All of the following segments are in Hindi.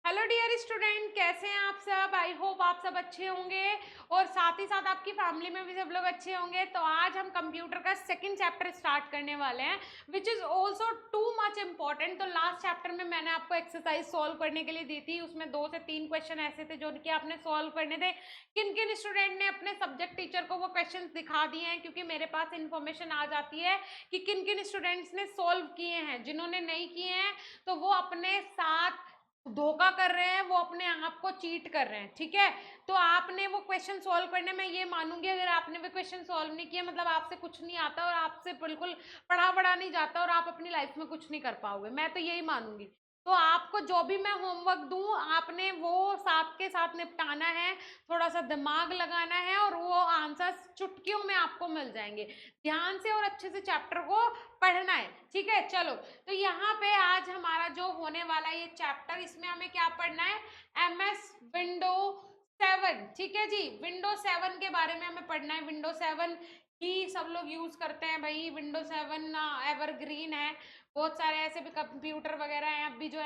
हेलो डियर स्टूडेंट, कैसे हैं आप सब। आई होप आप सब अच्छे होंगे और साथ ही साथ आपकी फैमिली में भी सब लोग अच्छे होंगे। तो आज हम कंप्यूटर का सेकंड चैप्टर स्टार्ट करने वाले हैं which is also too much important. तो लास्ट चैप्टर में मैंने आपको एक्सरसाइज सॉल्व करने के लिए दी थी, उसमें 2 से 3 क्वेश्चन ऐसे थे जो कि आपने सॉल्व करने थे। किन किन स्टूडेंट ने अपने सब्जेक्ट टीचर को वो क्वेश्चन दिखा दिए हैं, क्योंकि मेरे पास इन्फॉर्मेशन आ जाती है कि किन किन स्टूडेंट्स ने सॉल्व किए हैं। जिन्होंने नहीं किए हैं तो वो अपने साथ धोखा कर रहे हैं, वो अपने आप को चीट कर रहे हैं। ठीक है, तो आपने वो क्वेश्चन सॉल्व करने में ये मानूंगी, अगर आपने वो क्वेश्चन सॉल्व नहीं किया मतलब आपसे कुछ नहीं आता और आपसे बिल्कुल पढ़ा नहीं जाता और आप अपनी लाइफ में कुछ नहीं कर पाओगे। मैं तो यही मानूंगी। तो आपको जो भी मैं होमवर्क दूं आपने वो साथ के साथ निपटाना है, थोड़ा सा दिमाग लगाना है और वो आंसर्स चुटकियों में आपको मिल जाएंगे। ध्यान से और अच्छे से चैप्टर को पढ़ना है। ठीक है, चलो। तो यहाँ पे आज हमारा जो होने वाला है ये चैप्टर, इसमें हमें क्या पढ़ना है, एमएस विंडो 7। ठीक है जी, विंडो 7 के बारे में हमें पढ़ना है। विंडो 7 ही सब लोग यूज करते हैं भाई। विंडो 7 एवरग्रीन है, बहुत सारे ऐसे भी कंप्यूटर वगैरह हैं अब भी जो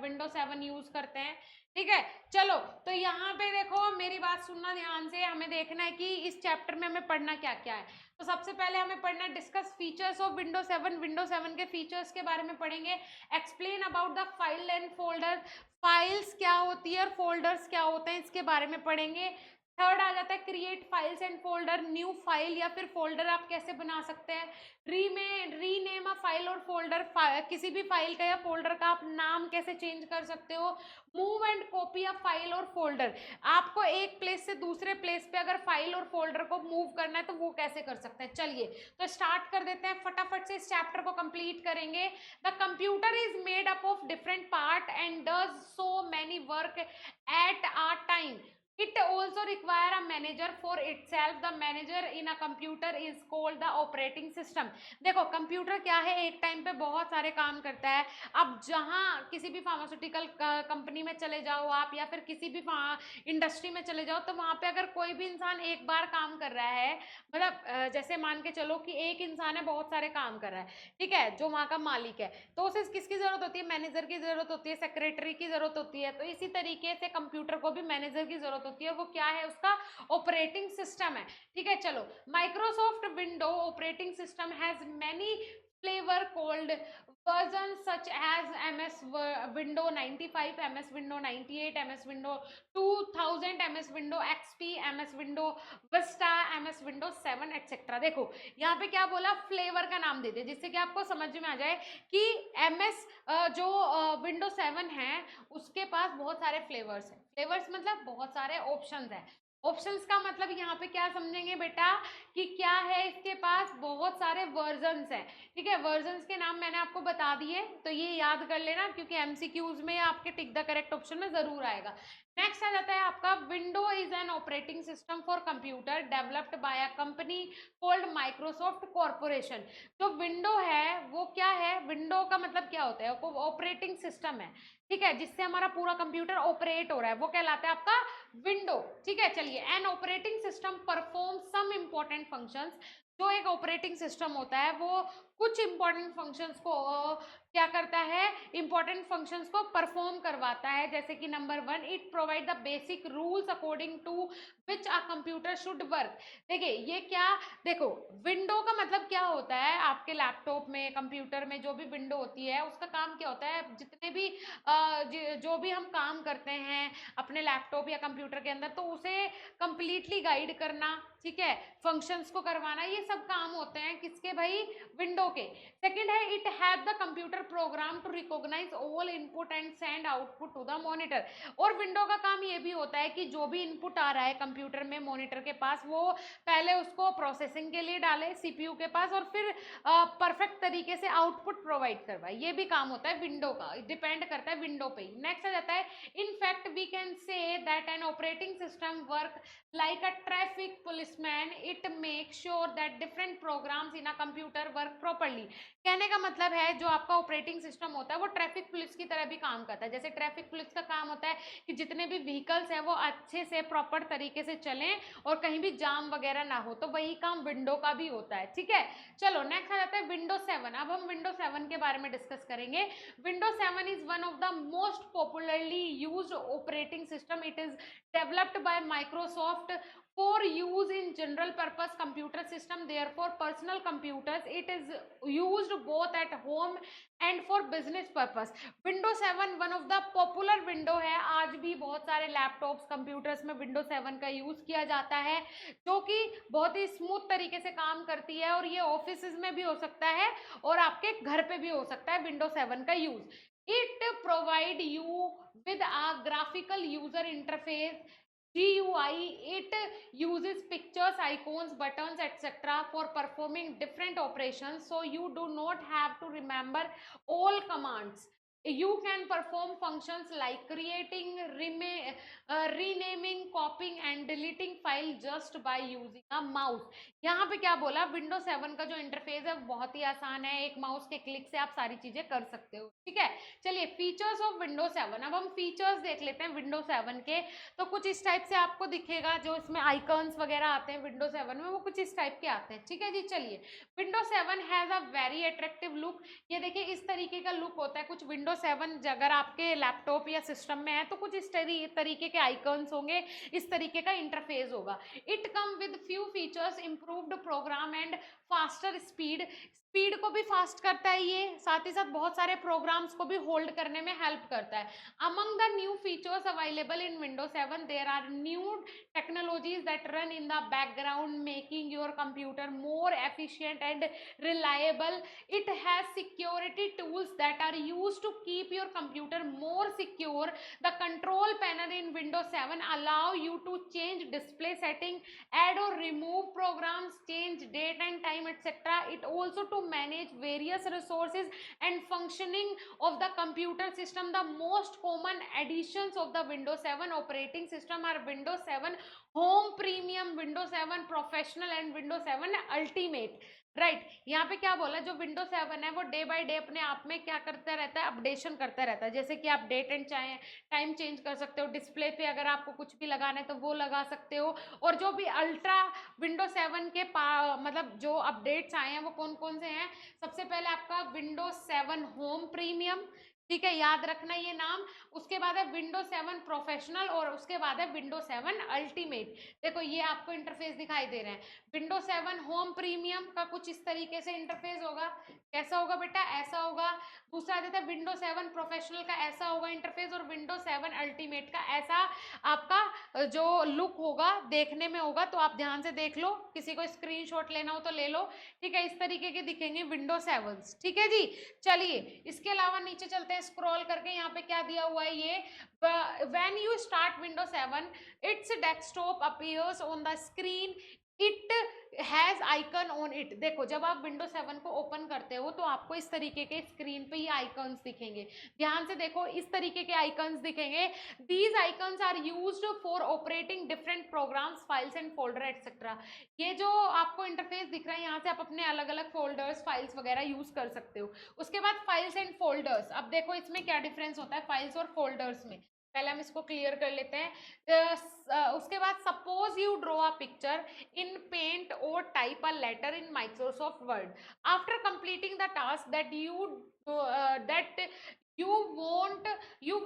विंडो 7 यूज करते हैं। ठीक है, चलो। तो यहाँ पे देखो, मेरी बात सुनना ध्यान से, हमें देखना है कि इस चैप्टर में हमें पढ़ना क्या क्या है। तो सबसे पहले हमें पढ़ना है discuss features of window 7। Window 7 के फीचर्स के बारे में पढ़ेंगे। Explain about the file and folder, files क्या होती है और फोल्डर्स क्या होते हैं इसके बारे में पढ़ेंगे। थर्ड आ जाता है create files and folder, new file या फिर फोल्डर आप कैसे बना सकते हैं। रीनेम अ फाइल और फोल्डर, किसी भी फाइल का या फोल्डर का आप नाम कैसे चेंज कर सकते हो। Move and copy a file और फोल्डर, आपको एक प्लेस से दूसरे प्लेस पे अगर फाइल और फोल्डर को मूव करना है तो वो कैसे कर सकते हैं। चलिए तो स्टार्ट कर देते हैं, फटाफट से इस चैप्टर को कंप्लीट करेंगे। The computer is made up of different part and does so many work at a time. It also require a manager for itself. The manager in a computer is called the operating system. देखो कंप्यूटर क्या है, एक टाइम पे बहुत सारे काम करता है। अब जहाँ किसी भी फार्मास्यूटिकल कंपनी में चले जाओ आप या फिर किसी भी इंडस्ट्री में चले जाओ, तो वहाँ पे अगर कोई भी इंसान एक बार काम कर रहा है, मतलब जैसे मान के चलो कि एक इंसान है बहुत सारे काम कर रहा है, ठीक है, जो वहाँ का मालिक है, तो उसे किसकी जरूरत होती है, मैनेजर की जरूरत होती है, सेक्रेटरी की जरूरत होती है। तो इसी तरीके से कंप्यूटर को भी मैनेजर की जरूरत होती है। वो क्या है, उसका ऑपरेटिंग सिस्टम है। ठीक है, चलो। Microsoft window operating system has many flavor called versions such as MS Window 95, MS Window 98, MS Window 2000, MS Window XP, MS Window Vista, MS Window 7 etc। देखो यहाँ पे क्या बोला, फ्लेवर का नाम दे दे जिससे कि आपको समझ में आ जाए कि MS जो विंडो 7 है उसके पास बहुत सारे फ्लेवर्स हैं। फ्लेवर्स मतलब बहुत सारे ऑप्शंस हैं। ऑप्शंस का मतलब यहाँ पे क्या समझेंगे बेटा कि क्या है, इसके पास बहुत सारे वर्जन्स हैं। ठीक है, वर्जन्स के नाम मैंने आपको बता दिए, तो ये याद कर लेना क्योंकि एमसीक्यूज में आपके टिक द करेक्ट ऑप्शन में जरूर आएगा। नेक्स्ट आ जाता है आपका, window is an operating system for computer developed by a company called Microsoft corporation. जो विंडो है वो क्या है, विंडो का मतलब क्या होता है, वो ऑपरेटिंग सिस्टम है। ठीक है, जिससे हमारा पूरा कंप्यूटर ऑपरेट हो रहा है वो कहलाता है आपका विंडो। ठीक है, चलिए। An operating system perform some important functions, जो एक ऑपरेटिंग सिस्टम होता है वो कुछ इंपॉर्टेंट फंक्शंस को क्या करता है, इंपॉर्टेंट फंक्शंस को परफॉर्म करवाता है। जैसे कि number 1, it provide the basic rules according to which a computer should work. देखिए ये क्या, देखो विंडो का मतलब क्या होता है, आपके लैपटॉप में कंप्यूटर में जो भी विंडो होती है उसका काम क्या होता है, जितने भी जो भी हम काम करते हैं अपने लैपटॉप या कंप्यूटर के अंदर तो उसे कंप्लीटली गाइड करना, ठीक है, फंक्शंस को करवाना, ये सब काम होते हैं किसके भाई, विंडो के। सेकंड है, it have the computer program to recognize all input and send output to the monitor. और विंडो का काम ये भी होता है कि जो भी इनपुट आ रहा है कंप्यूटर में मॉनिटर के पास, वो पहले उसको प्रोसेसिंग के लिए डाले सीपीयू के पास और फिर परफेक्ट तरीके से आउटपुट प्रोवाइड करवाए। ये भी काम होता है विंडो का, डिपेंड करता है विंडो पे ही। नेक्स्ट आ जाता है, in fact we can say that an operating system work like a traffic policeman, it makes sure that different programs in a computer work properly. कहने का मतलब है जो आपका ऑपरेटिंग सिस्टम होता है वो ट्रैफिक पुलिस की तरह भी काम करता है। जैसे ट्रैफिक पुलिस का काम होता है कि जितने भी व्हीकल्स हैं वो अच्छे से प्रॉपर तरीके से चलें और कहीं भी जाम वगैरह ना हो, तो वही काम विंडो का भी होता है। ठीक है, चलो नेक्स्ट आ जाता है विंडो 7। अब हम विंडो 7 के बारे में डिस्कस करेंगे। Window 7 is one of the most popularly used operating system. It is developed by Microsoft for use in general purpose computer system, therefore personal computers. It is used both at home and for business purpose. Windows 7 one of the popular window है। आज भी बहुत सारे लैपटॉप्स कंप्यूटर्स में Windows 7 का यूज किया जाता है, जो कि बहुत ही स्मूथ तरीके से काम करती है, और ये ऑफिस में भी हो सकता है और आपके घर पे भी हो सकता है Windows 7 का use. It provide you with a graphical user interface GUI. It uses pictures, icons, buttons, etc. for performing different operations, so you do not have to remember all commands. You can perform functions like creating, renaming, copying and deleting file just by using a mouse. यहाँ पे क्या बोला, Windows 7 का जो इंटरफेस है बहुत ही आसान है, एक माउस के क्लिक से आप सारी चीजें कर सकते हो। ठीक है, चलिए फीचर्स ऑफ Windows 7। अब हम फीचर्स देख लेते हैं Windows 7 के। तो कुछ इस टाइप से आपको दिखेगा, जो इसमें आइकॉन्स वगैरह आते हैं Windows 7 में, वो कुछ इस टाइप के आते हैं। ठीक है जी, चलिए Windows 7 has a very attractive look. ये देखिए इस तरीके का लुक होता है कुछ Windows 7। अगर आपके लैपटॉप या सिस्टम में है तो कुछ इस तरीके के आइकॉन्स होंगे, इस तरीके का इंटरफेस होगा। It come with few features, improved program and faster speed. Speed को भी फास्ट करता है ये, साथ ही साथ बहुत सारे प्रोग्राम्स को भी होल्ड करने में हेल्प करता है। Among the new features available in Windows 7 there are new technologies that run in the background, making your computer more efficient and reliable. It has security tools that are used to keep your computer more secure. The control panel in Windows 7 allow you to change display setting, add or remove programs, change date and time, etc. It also to manage various resources and functioning of the computer system. The most common additions of the Windows 7 operating system are Windows 7 Home Premium, Windows 7 Professional and Windows 7 Ultimate. Right, यहाँ पे क्या बोला, जो Windows 7 है वो डे बाय डे अपने आप में क्या करता रहता है, अपडेशन करता रहता है। जैसे कि आप डेट एंड टाइम चेंज कर सकते हो, डिस्प्ले पे अगर आपको कुछ भी लगाना है तो वो लगा सकते हो। और जो भी अल्ट्रा Windows 7 के मतलब जो अपडेट्स आए हैं वो कौन कौन से हैं। सबसे पहले आपका Windows 7 होम प्रीमियम, ठीक है, याद रखना ये नाम। उसके बाद है Windows 7 प्रोफेशनल और उसके बाद है Windows 7 अल्टीमेट। देखो ये आपको इंटरफेस दिखाई दे रहे हैं। Windows 7 होम प्रीमियम का कुछ इस तरीके से इंटरफेस होगा। कैसा होगा बेटा, ऐसा होगा। दूसरा देता है Windows 7 प्रोफेशनल का, ऐसा होगा इंटरफेस। और Windows 7 अल्टीमेट का ऐसा आपका जो लुक होगा देखने में होगा। तो आप ध्यान से देख लो, किसी को स्क्रीनशॉट लेना हो तो ले लो। ठीक है, इस तरीके के दिखेंगे Windows 7। ठीक है जी, चलिए इसके अलावा नीचे चलते हैं स्क्रॉल करके। यहाँ पे क्या दिया हुआ है ये, when you start Windows 7 its desktop appears on the screen, it has icon on it। देखो जब आप Windows 7 को ओपन करते हो तो आपको इस तरीके के स्क्रीन पे ये आइकन्स दिखेंगे। ध्यान से देखो, इस तरीके के आइकन्स दिखेंगे। these icons are used for operating different programs, files and folder etc। ये जो आपको इंटरफेस दिख रहा है, यहाँ से आप अपने अलग अलग फोल्डर्स, फाइल्स वगैरह यूज कर सकते हो। उसके बाद फाइल्स एंड फोल्डर्स। अब देखो इसमें क्या डिफरेंस होता है फाइल्स और फोल्डर्स में, पहले हम इसको क्लियर कर लेते हैं। उसके बाद suppose you draw a picture in Paint और type a letter in Microsoft Word. After completing the task that you want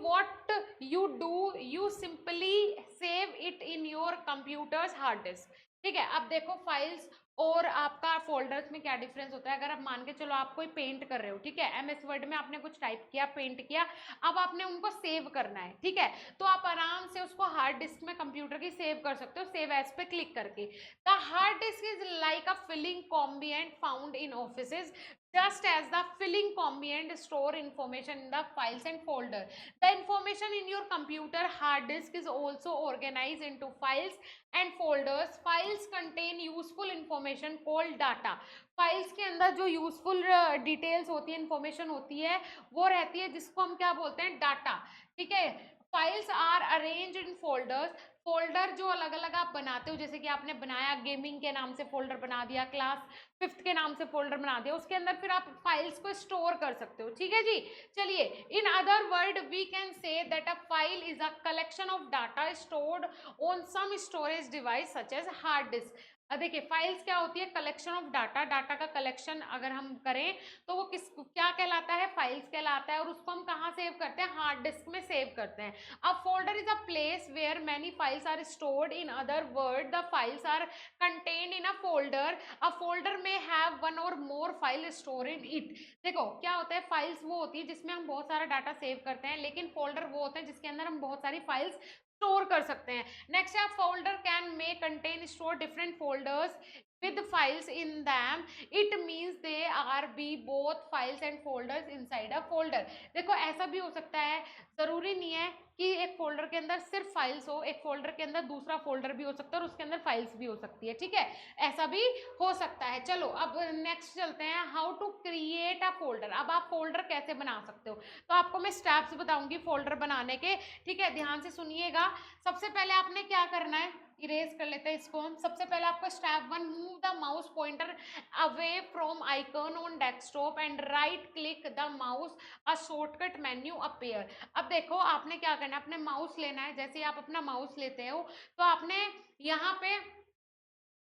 what you do, you simply save it in your computer's hard disk। ठीक है, अब देखो फाइल्स और आपका फोल्डर्स में क्या डिफरेंस होता है। अगर आप मान के चलो आप कोई पेंट कर रहे हो, ठीक है, MS वर्ड में आपने कुछ टाइप किया, पेंट किया, अब आपने उनको सेव करना है। ठीक है, तो आप आराम से उसको हार्ड डिस्क में कंप्यूटर की सेव कर सकते हो, सेव एज पे क्लिक करके। The hard disk is like a filing cabinet found in offices, just as the filling component store information in the files and folder. The information in your computer hard disk is also organized into files and folders. Files contain useful information called data। Files के अंदर जो यूजफुल डिटेल्स होती है, इंफॉर्मेशन होती है, वो रहती है जिसको हम क्या बोलते हैं, डाटा। ठीक है, files are arranged in folders. Folder जो अलग अलग आप बनाते हो, जैसे कि आपने बनाया गेमिंग के नाम से फोल्डर बना दिया, क्लास 5th के नाम से फोल्डर बना दिया, उसके अंदर फिर आप फाइल्स को स्टोर कर सकते हो। ठीक है जी। चलिए, in other word we can say that a file is a collection of data stored on some storage device such as hard disk. देखिए, फाइल्स क्या होती है? कलेक्शन ऑफ डाटा, डाटा का कलेक्शन अगर हम करें तो वो किस क्या कहलाता है? फाइल्स कहलाता है। और उसको हम कहाँ सेव करते हैं? हार्ड डिस्क में सेव करते हैं। A folder is a place where many files are stored. In other words, the files are contained in a folder. A folder may have one or more file stored in it. देखो क्या होता है? फाइल्स वो होती है जिसमें हम बहुत सारा डाटा सेव करते हैं, लेकिन फोल्डर वो होते हैं जिसके अंदर हम बहुत सारी फाइल्स स्टोर कर सकते हैं। नेक्स्ट है, folder can may contain store different folders with files in them. It means they are be both files and folders inside a folder. देखो ऐसा भी हो सकता है, जरूरी नहीं है कि एक फोल्डर के अंदर सिर्फ फाइल्स हो, एक फोल्डर के अंदर दूसरा फोल्डर भी हो सकता है और उसके अंदर फाइल्स भी हो सकती है। ठीक है, ऐसा भी हो सकता है। चलो अब नेक्स्ट चलते हैं, how to create a folder. अब आप फोल्डर कैसे बना सकते हो, तो आपको मैं स्टेप्स बताऊंगी फोल्डर बनाने के। ठीक है, ध्यान से सुनिएगा। सबसे पहले आपने क्या करना है, इरेज कर लेते हैं इसको हम। सबसे पहले आपको step 1, move the mouse pointer away from icon on desktop and right click the mouse, a shortcut menu appear. अब देखो आपने क्या करना है, अपने माउस लेना है। जैसे ही आप अपना माउस लेते हो तो आपने यहाँ पे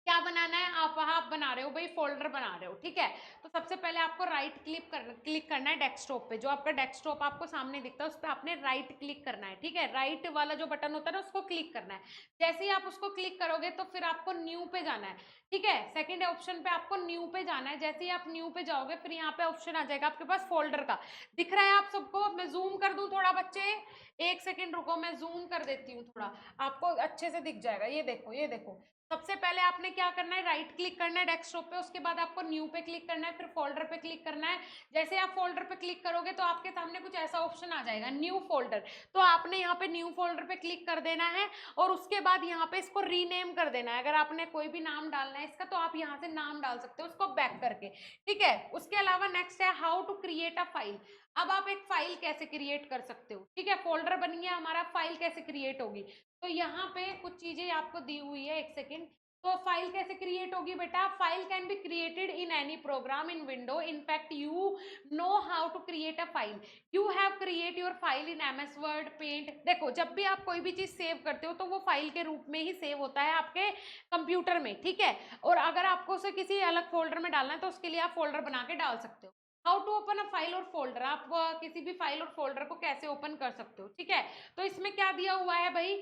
क्या बनाना है, आप बना रहे हो भाई, फोल्डर बना रहे हो। ठीक है, तो सबसे पहले आपको राइट क्लिक करना है डेस्कटॉप पे। जो आपका डेस्कटॉप आपको सामने दिखता है उस पर आपने राइट क्लिक करना है। ठीक है, राइट वाला जो बटन होता है ना उसको क्लिक करना है। जैसे ही आप उसको क्लिक करोगे तो फिर आपको न्यू पे जाना है। ठीक है, सेकंड ऑप्शन पे आपको न्यू पे जाना है। जैसे ही आप न्यू पे जाओगे फिर यहाँ पे ऑप्शन आ जाएगा आपके पास फोल्डर का। दिख रहा है आप सबको? मैं जूम कर दूं थोड़ा बच्चे, एक सेकेंड रुको, मैं जूम कर देती हूँ थोड़ा, आपको अच्छे से दिख जाएगा। ये देखो, ये देखो, सबसे पहले आपने क्या करना है, राइट क्लिक करना है डेस्कटॉप पे, उसके बाद आपको न्यू पे क्लिक करना है, फिर फोल्डर पे क्लिक करना है। जैसे आप फोल्डर पे क्लिक करोगे तो आपके सामने कुछ ऐसा ऑप्शन आ जाएगा, न्यू फोल्डर। तो आपने यहाँ पे न्यू फोल्डर पे क्लिक कर देना है और उसके बाद यहाँ पे इसको रीनेम कर देना है। अगर आपने कोई भी नाम डालना है इसका तो आप यहाँ से नाम डाल सकते हो उसको बैक करके। ठीक है, उसके अलावा नेक्स्ट है how to create a file. अब आप एक फाइल कैसे क्रिएट कर सकते हो। ठीक है, फोल्डर बन गया हमारा, फाइल कैसे क्रिएट होगी, तो यहाँ पे कुछ चीजें आपको दी हुई है, एक सेकेंड। तो फाइल कैसे क्रिएट होगी बेटा, file can be created in any program in window. In fact you know how to create a file, you have create your file in MS Word, paint. देखो जब भी आप कोई भी चीज सेव करते हो तो वो फाइल के रूप में ही सेव होता है आपके कंप्यूटर में। ठीक है, और अगर आपको उसे किसी अलग फोल्डर में डालना है तो उसके लिए आप फोल्डर बना के डाल सकते हो। How to open a file और फोल्डर, आप किसी भी फाइल और फोल्डर को कैसे ओपन कर सकते हो। ठीक है, तो इसमें क्या दिया हुआ है भाई,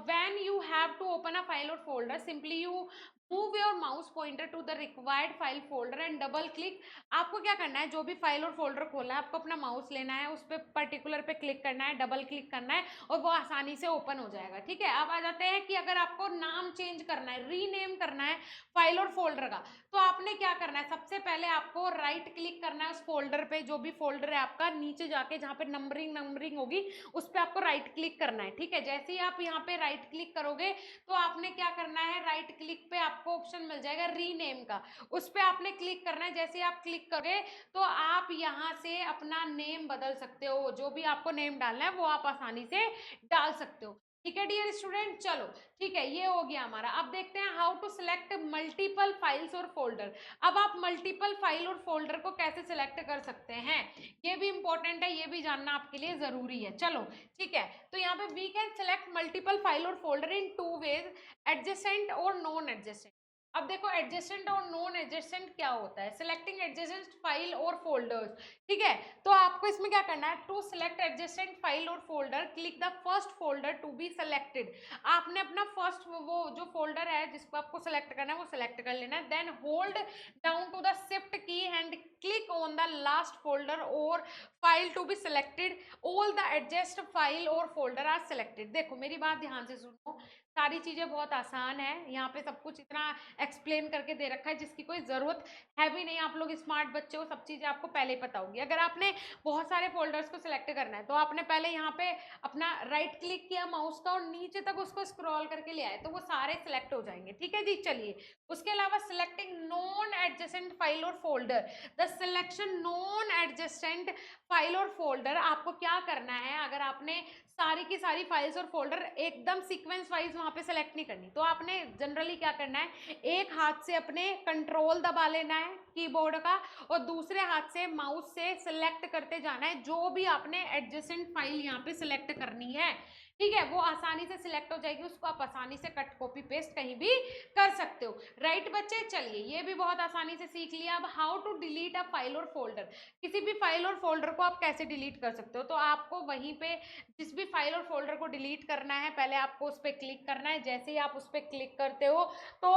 when you have to open a file or folder, simply you move your mouse pointer to the required file folder and double click। आपको क्या करना है, जो भी फाइल और फोल्डर खोलना है आपको अपना माउस लेना है, उस पर पर्टिकुलर पे क्लिक करना है, डबल क्लिक करना है और वो आसानी से ओपन हो जाएगा। ठीक है, अब आ जाते हैं कि अगर आपको नाम चेंज करना है, रीनेम करना है फाइल और फोल्डर का, तो आपने क्या करना है, सबसे पहले आपको राइट क्लिक करना है उस फोल्डर पे, जो भी फोल्डर है आपका, नीचे जाके जहाँ पे नंबरिंग होगी उस पर आपको राइट क्लिक करना है। ठीक है, जैसे ही आप यहाँ पे राइट क्लिक करोगे तो आपने क्या करना है, राइट क्लिक पे आपको ऑप्शन मिल जाएगा रीनेम का, उस पर आपने क्लिक करना है। जैसे ही आप क्लिक करोगे तो आप यहाँ से अपना नेम बदल सकते हो, जो भी आपको नेम डालना है वो आप आसानी से डाल सकते हो। ठीक है डियर स्टूडेंट, चलो ठीक है, ये हो गया हमारा। अब देखते हैं how to select multiple files और फोल्डर। अब आप मल्टीपल फाइल और फोल्डर को कैसे सिलेक्ट कर सकते हैं, ये भी इंपॉर्टेंट है, ये भी जानना आपके लिए जरूरी है। चलो ठीक है, तो यहाँ पे we can select multiple file और फोल्डर इन 2 वेज, एडजेसेंट और नॉन एडजेसेंट। अब देखो एडजेसेंट और नॉन एडजेसेंट क्या होता है, सिलेक्टिंग एडजेसेंट फाइल और फोल्डर्स। ठीक है, तो आपको इसमें क्या करना है, टू सिलेक्ट एडजेसेंट फाइल और folder click the first folder to be selected. आपने अपना फर्स्ट वो जो फोल्डर है जिसको आपको सिलेक्ट करना है वो सिलेक्ट कर लेना है, then hold down to the shift key and click on the last folder और file to be selected, all the adjacent file और फोल्डर आर सिलेक्टेड। देखो मेरी बात ध्यान से सुनो, सारी चीजें बहुत आसान है, यहाँ पे सब कुछ इतना एक्सप्लेन करके दे रखा है जिसकी कोई ज़रूरत है भी नहीं। आप लोग स्मार्ट बच्चे हो, सब चीज़ें आपको पहले ही पता होगी। अगर आपने बहुत सारे फोल्डर्स को सिलेक्ट करना है तो आपने पहले यहाँ पे अपना राइट क्लिक किया माउस का और नीचे तक उसको स्क्रॉल करके ले आए तो वो सारे सिलेक्ट हो जाएंगे। ठीक है जी, चलिए उसके अलावा सिलेक्टिंग नॉन एडजेसेंट फाइल और folder, the selection non adjacent file और फोल्डर, आपको क्या करना है, अगर आपने सारी की सारी फाइल्स और फोल्डर एकदम सीक्वेंस वाइज वहां पे सेलेक्ट नहीं करनी तो आपने जनरली क्या करना है, एक हाथ से अपने कंट्रोल दबा लेना है कीबोर्ड का और दूसरे हाथ से माउस से सिलेक्ट करते जाना है जो भी आपने एडजेसेंट फाइल यहाँ पे सिलेक्ट करनी है। ठीक है, वो आसानी से सिलेक्ट हो जाएगी, उसको आप आसानी से कट कॉपी पेस्ट कहीं भी कर सकते हो। राइट बच्चे, चलिए ये भी बहुत आसानी से सीख लिया। अब how to delete a file और फोल्डर, किसी भी फाइल और फोल्डर को आप कैसे डिलीट कर सकते हो। तो आपको वहीं पे जिस भी फाइल और फोल्डर को डिलीट करना है पहले आपको उस पर क्लिक करना है। जैसे ही आप उस पर क्लिक करते हो तो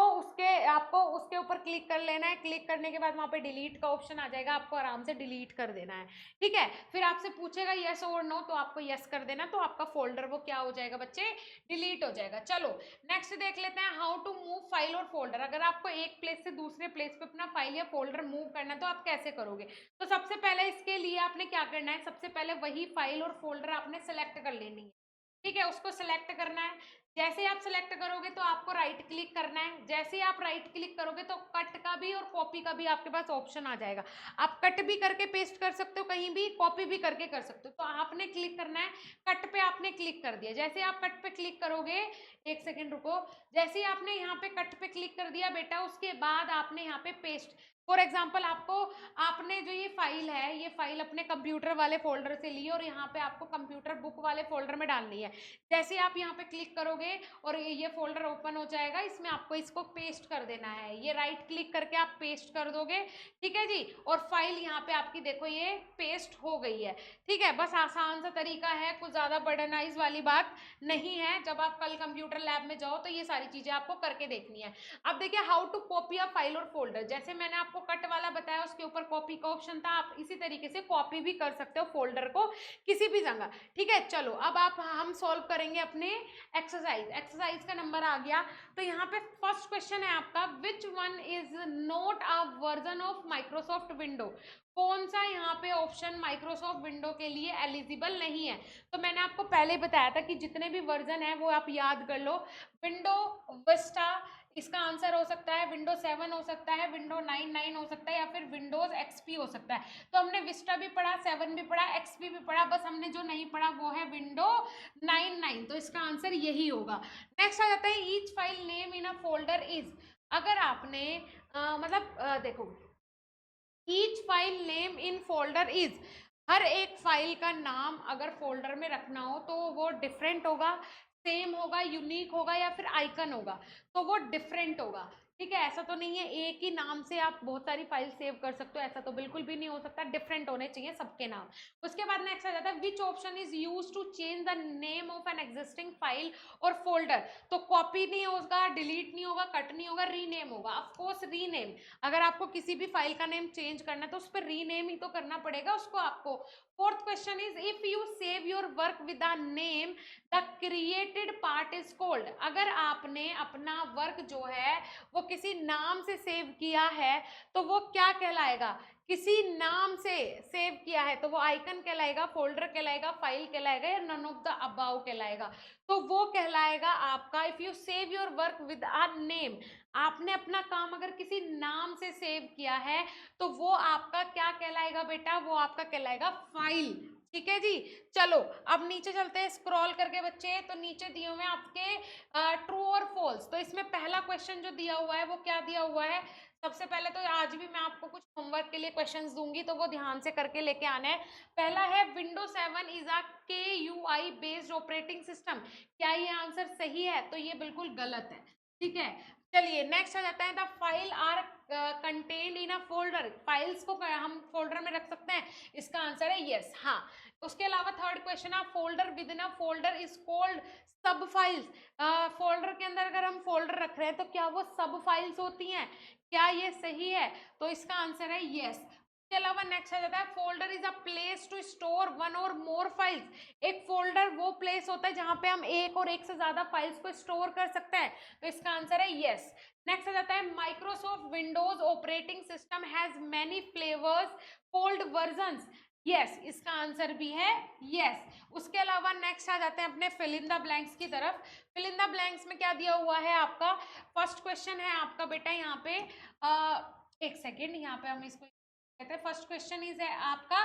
आपको उसके ऊपर क्लिक कर लेना है। क्लिक करने के बाद वहां पे डिलीट का ऑप्शन आ जाएगा, आपको आराम से डिलीट कर देना है। ठीक है, फिर आपसे पूछेगा यस और नो तो आपको यस कर देना, तो आपका फोल्डर वो क्या हो जाएगा बच्चे, डिलीट हो जाएगा। चलो नेक्स्ट देख लेते हैं, हाउ टू मूव फाइल और फोल्डर। अगर आपको एक प्लेस से दूसरे प्लेस पे अपना फाइल या फोल्डर मूव करना है तो आप कैसे करोगे। तो सबसे पहले इसके लिए आपने क्या करना है, सबसे पहले वही फाइल और फोल्डर आपने सेलेक्ट कर लेनी है। ठीक है, उसको सिलेक्ट करना है। जैसे ही आप सिलेक्ट करोगे तो आपको राइट क्लिक करना है। जैसे ही आप राइट क्लिक करोगे तो कट का भी और कॉपी का भी आपके पास ऑप्शन आ जाएगा। आप कट भी करके पेस्ट कर सकते हो कहीं भी, कॉपी भी करके कर सकते हो। तो आपने क्लिक करना है, कट पे आपने क्लिक कर दिया। जैसे आप कट पे क्लिक करोगे, एक सेकेंड रुको, जैसे ही आपने यहाँ पे कट पे क्लिक कर दिया बेटा, उसके बाद आपने यहाँ पे पेस्ट, फॉर एग्जाम्पल आपको, आपने जो ये फाइल है ये फाइल अपने कंप्यूटर वाले फोल्डर से ली और यहाँ पे आपको कंप्यूटर बुक वाले फोल्डर में डालनी है। जैसे आप यहाँ पे क्लिक करोगे और ये फोल्डर ओपन हो जाएगा, इसमें आपको इसको पेस्ट कर देना है। ये राइट क्लिक करके आप पेस्ट कर दोगे। ठीक है जी, और फाइल यहाँ पे आपकी देखो ये पेस्ट हो गई है। ठीक है, बस आसान सा तरीका है, कुछ ज्यादा बर्डनाइज वाली बात नहीं है। जब आप कल कंप्यूटर लैब में जाओ तो ये सारी चीजें आपको करके देखनी है। अब देखिए how to copy a file और फोल्डर, जैसे मैंने आपको कट वाला बताया उसके ऊपर कॉपी का ऑप्शन था, आप इसी तरीके से कॉपी भी कर सकते हो फोल्डर को किसी भी जगह। ठीक है, चलो अब आप हम सॉल्व करेंगे अपने एक्सरसाइज का नंबर आ गया। तो यहाँ पे फर्स्ट क्वेश्चन है आपका, which one is not a version of Microsoft window, कौन सा यहाँ पे ऑप्शन माइक्रोसॉफ्ट विंडो के लिए एलिजिबल नहीं है। तो मैंने आपको पहले बताया था कि जितने भी वर्जन है वो आप याद कर लो। विंडो विस्टा इसका आंसर हो सकता है, विंडो 7 हो सकता है, विंडो 9 हो सकता है, या फिर विंडोज एक्सपी हो सकता है। तो हमने विस्टा भी पढ़ा, 7 भी पढ़ा, एक्सपी भी पढ़ा, बस हमने जो नहीं पढ़ा वो है विंडो 9। तो इसका आंसर यही होगा। नेक्स्ट आ जाता है, each file name in a folder is, अगर आपने देखो, each file name in folder is, हर एक फाइल का नाम अगर फोल्डर में रखना हो तो वो डिफरेंट होगा, सेम होगा, यूनिक होगा, या फिर आइकन होगा, तो वो डिफरेंट होगा। ठीक है, ऐसा तो नहीं है एक ही नाम से आप बहुत सारी फाइल सेव कर सकते हो, ऐसा तो बिल्कुल भी नहीं हो सकता, डिफरेंट होने चाहिए सबके नाम। उसके बाद नेक्स्ट आ जाता है, which option is use to change the name of an existing file और फोल्डर। तो कॉपी नहीं होगा, डिलीट नहीं होगा, कट नहीं होगा, रीनेम होगा। ऑफकोर्स रीनेम, अगर आपको किसी भी फाइल का नेम चेंज करना है तो उस पर रीनेम ही तो करना पड़ेगा उसको आपको। Fourth question is, if you save your work with a name the created part is called, अगर आपने अपना वर्क जो है वो किसी नाम से सेव किया है तो वो क्या कहलाएगा, किसी नाम से सेव किया है तो वो आइकन कहलाएगा, फोल्डर कहलाएगा, फाइल कहलाएगा, या नन ऑफ द अबाउ कहलाएगा। तो वो कहलाएगा आपका, if you save your work with a name, आपने अपना काम अगर किसी नाम से सेव किया है तो वो आपका क्या कहलाएगा बेटा, वो आपका कहलाएगा फाइल। ठीक है जी, चलो अब नीचे चलते हैं स्क्रॉल करके बच्चे। तो नीचे दिए हुए हैं आपके ट्रू और फॉल्स। तो इसमें पहला क्वेश्चन जो दिया हुआ है वो क्या दिया हुआ है, सबसे पहले तो आज भी मैं आपको कुछ होमवर्क के लिए क्वेश्चंस दूंगी तो वो ध्यान से करके लेके आना है। पहला है, window 7 is a KUI based operating system, क्या ये आंसर सही है, तो ये बिल्कुल गलत है। ठीक है, चलिए नेक्स्ट आ जाता है, the file are contained in a folder, files को हम फोल्डर में रख सकते हैं, इसका आंसर है यस, हाँ। उसके अलावा थर्ड क्वेश्चन है, folder with in a folder is called सब फाइल्स, फोल्डर के अंदर अगर हम फोल्डर रख रहे हैं तो क्या वो सब फाइल्स होती हैं, क्या ये सही है, तो इसका आंसर है यस। उसके अलावा नेक्स्ट आ जाता है folder is a place to store one और मोर फाइल्स। एक फोल्डर वो प्लेस होता है जहां पे हम एक और एक से ज्यादा फाइल्स को स्टोर कर सकते हैं, तो इसका आंसर है यस। नेक्स्ट आ जाता है Microsoft Windows operating system has many flavours cold versions. Yes, इसका आंसर भी है यस। उसके अलावा नेक्स्ट आ जाते हैं अपने फिल इन द ब्लैंक्स की तरफ। फिल इन द ब्लैंक्स में क्या दिया हुआ है आपका, फर्स्ट क्वेश्चन है आपका बेटा यहाँ पे एक सेकेंड, यहाँ पे हम इसको कहते हैं फर्स्ट क्वेश्चन इज है आपका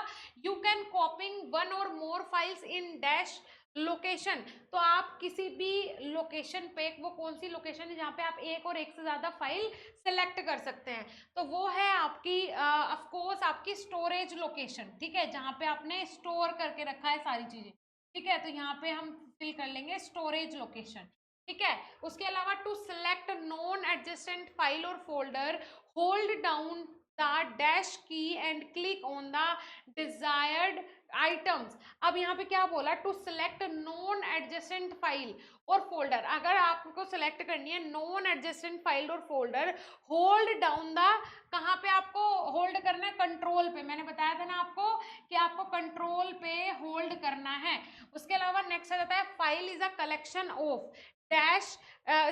यू कैन कॉपिंग वन और more files in dash location. तो आप किसी भी लोकेशन पे, वो कौन सी लोकेशन है जहाँ पे आप एक और एक से ज्यादा फाइल सेलेक्ट कर सकते हैं, तो वो है आपकी ऑफ कोर्स आपकी स्टोरेज लोकेशन, ठीक है, जहाँ पे आपने स्टोर करके रखा है सारी चीजें, ठीक है, तो यहाँ पे हम फिल कर लेंगे स्टोरेज लोकेशन, ठीक है। उसके अलावा to select non adjacent file और folder hold down the dash key and click on the desired items. अब यहाँ पे क्या बोला, to select non adjacent file और फोल्डर, अगर आपको सिलेक्ट करनी है नॉन एडजेसेंट फाइल और फोल्डर, होल्ड डाउन द, कहाँ पे आपको होल्ड करना है, कंट्रोल पे, मैंने बताया था ना आपको कि आपको कंट्रोल पे होल्ड करना है। उसके अलावा नेक्स्ट आ जाता है file is a collection of dash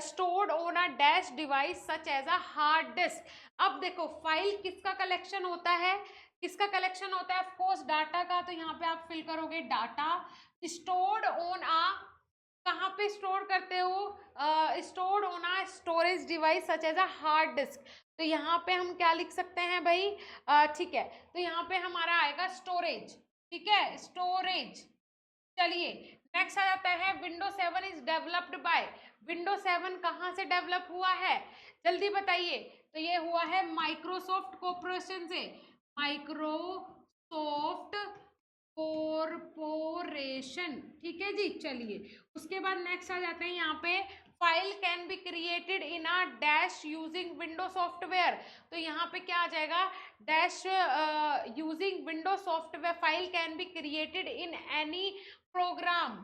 stored on a dash device such as a hard disk. अब देखो फाइल किसका कलेक्शन होता है, किसका कलेक्शन होता है, ऑफ कोर्स डाटा का, तो यहाँ पे आप फिल करोगे डाटा। स्टोर्ड ऑन आ, कहाँ पे स्टोर करते हो, stored on a storage device such as a hard disk, तो यहाँ पे हम क्या लिख सकते हैं भाई, ठीक है, तो यहाँ पे हमारा आएगा स्टोरेज, ठीक है, स्टोरेज। चलिए नेक्स्ट आ जाता है window 7 is developed by, window 7 कहाँ से डेवलप हुआ है, जल्दी बताइए, तो ये हुआ है माइक्रोसॉफ्ट कॉर्पोरेशन से, माइक्रोसॉफ्ट कॉर्पोरेशन, ठीक है जी। चलिए उसके बाद नेक्स्ट आ जाते हैं यहाँ पे file can be created in a dash using window software, तो यहाँ पे क्या आ जाएगा, dash using window software file can be created in any program,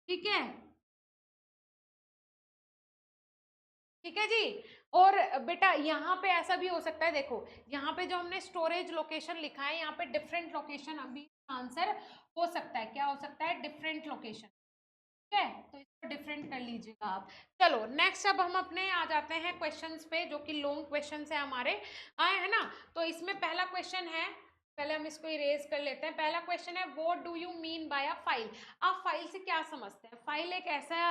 ठीक है, ठीक है जी। और बेटा यहाँ पे ऐसा भी हो सकता है, देखो यहाँ पे जो हमने स्टोरेज लोकेशन लिखा है, यहाँ पे डिफरेंट लोकेशन अभी आंसर हो सकता है, क्या हो सकता है, डिफरेंट लोकेशन, ठीक है, तो इसको डिफरेंट कर लीजिएगा आप। चलो नेक्स्ट अब हम अपने आ जाते हैं क्वेश्चंस पे, जो कि लॉन्ग क्वेश्चंस है हमारे आए हैं ना। तो इसमें पहला क्वेश्चन है, पहले हम इसको इरेज कर लेते हैं। पहला क्वेश्चन है what do you mean by a file. आप फाइल से क्या समझते हैं, फाइल एक ऐसा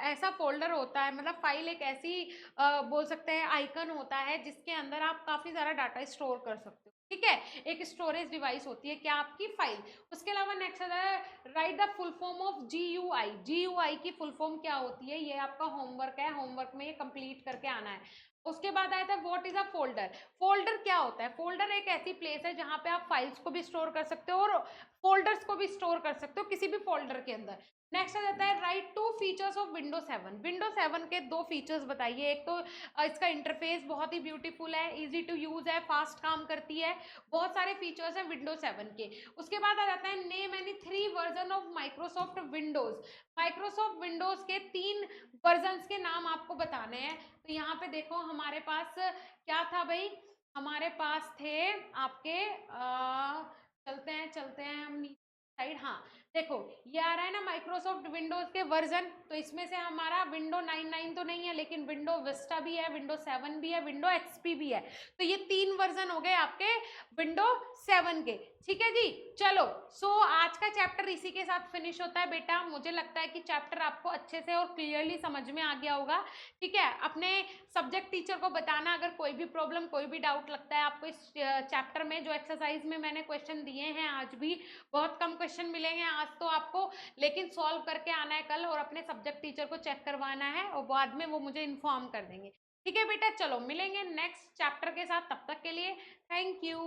ऐसा फोल्डर होता है, मतलब फाइल एक ऐसी बोल सकते हैं आइकन होता है जिसके अंदर आप काफी सारा डाटा स्टोर कर सकते हो, ठीक है, एक स्टोरेज डिवाइस होती है क्या, आपकी फाइल। उसके अलावा नेक्स्ट आता है right the full form of GUI, GUI की फुल फॉर्म क्या होती है, ये आपका होमवर्क है, होमवर्क में ये कंप्लीट करके आना है। उसके बाद आया था what is a folder, folder क्या होता है, फोल्डर एक ऐसी प्लेस है जहां पे आप फाइल्स को भी स्टोर कर सकते हो और फोल्डर्स को भी स्टोर कर सकते हो किसी भी फोल्डर के अंदर। नेक्स्ट आ जाता है right to features of window 7, window 7 के दो फीचर्स बताइए। एक तो इसका इंटरफेस बहुत ही ब्यूटीफुल है, इजी टू यूज है, फास्ट काम करती है, बहुत सारे फीचर्स हैं विंडो 7 के। उसके बाद आ जाता है name any 3 version of Microsoft Windows, Microsoft Windows के 3 वर्जन्स के नाम आपको बताने हैं। तो यहाँ पे देखो हमारे पास क्या था भाई, हमारे पास थे आपके चलते हैं हम नीचे साइड, हाँ देखो ये आ रहा है ना माइक्रोसॉफ्ट विंडोज के वर्जन, तो इसमें से हमारा विंडो 9 तो नहीं है, लेकिन विंडो विस्टा भी है, विंडो 7 भी है, विंडो XP भी है, तो ये 3 वर्जन हो गए आपके विंडो 7 के, ठीक है जी। चलो सो आज का चैप्टर इसी के साथ फिनिश होता है बेटा, मुझे लगता है कि चैप्टर आपको अच्छे से और क्लियरली समझ में आ गया होगा, ठीक है। अपने सब्जेक्ट टीचर को बताना अगर कोई भी प्रॉब्लम कोई भी डाउट लगता है आपको इस चैप्टर में, जो एक्सरसाइज में मैंने क्वेश्चन दिए हैं, आज भी बहुत कम क्वेश्चन मिलेंगे आज तो आपको, लेकिन सॉल्व करके आना है कल और अपने सब्जेक्ट टीचर को चेक करवाना है और बाद में वो मुझे इन्फॉर्म कर देंगे, ठीक है बेटा। चलो मिलेंगे नेक्स्ट चैप्टर के साथ, तब तक के लिए थैंक यू।